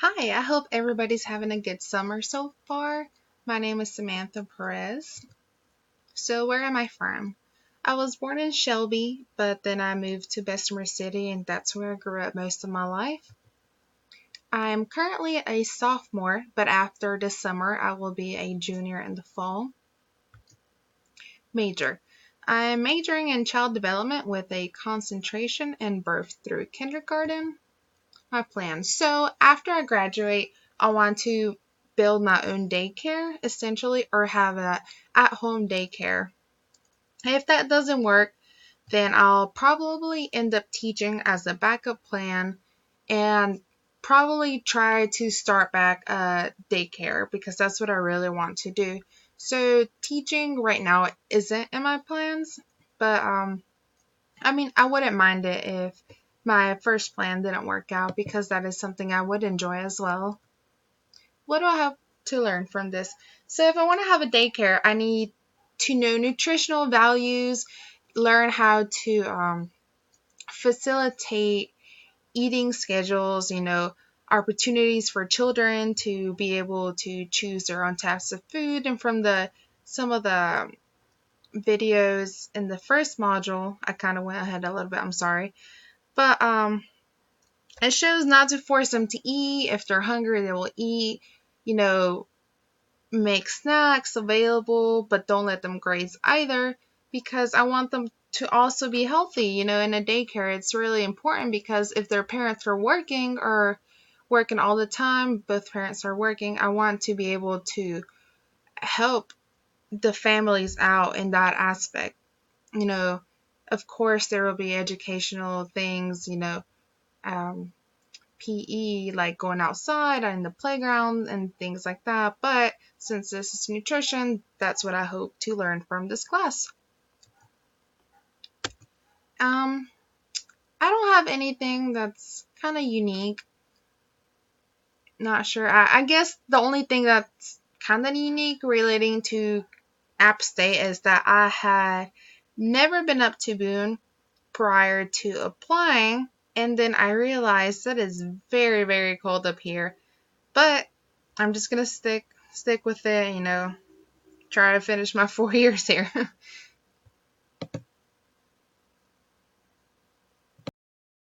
Hi, I hope everybody's having a good summer so far. My name is Samantha Perez. So, where am I from? I was born in Shelby, but then I moved to Bessemer City, and that's where I grew up most of my life. I'm currently a sophomore, but after this summer, I will be a junior in the fall. Major. I'm majoring in child development with a concentration in birth through kindergarten. My plan. So after I graduate, I want to build my own daycare essentially or have a at-home daycare. If that doesn't work, then I'll probably end up teaching as a backup plan and probably try to start back a daycare because that's what I really want to do. So teaching right now isn't in my plans, but I wouldn't mind it if my first plan didn't work out because that is something I would enjoy as well. What do I have to learn from this? So, if I want to have a daycare, I need to know nutritional values, learn how to facilitate eating schedules, opportunities for children to be able to choose their own types of food. And from the some of the videos in the first module, I kind of went ahead a little bit. I'm sorry. But it shows not to force them to eat. If they're hungry, they will eat. You know, make snacks available, but don't let them graze either because I want them to also be healthy. In a daycare, it's really important because if their parents are working or working all the time, both parents are working, I want to be able to help the families out in that aspect. You know, of course, there will be educational things, um, PE, like going outside and in the playground and things like that. But since this is nutrition, that's what I hope to learn from this class. Um, I don't have anything that's kind of unique. Not sure. I guess the only thing that's kind of unique relating to App State is that I had never been up to Boone prior to applying, and then I realized that it's very, very cold up here. But I'm just gonna stick with it, try to finish my 4 years here.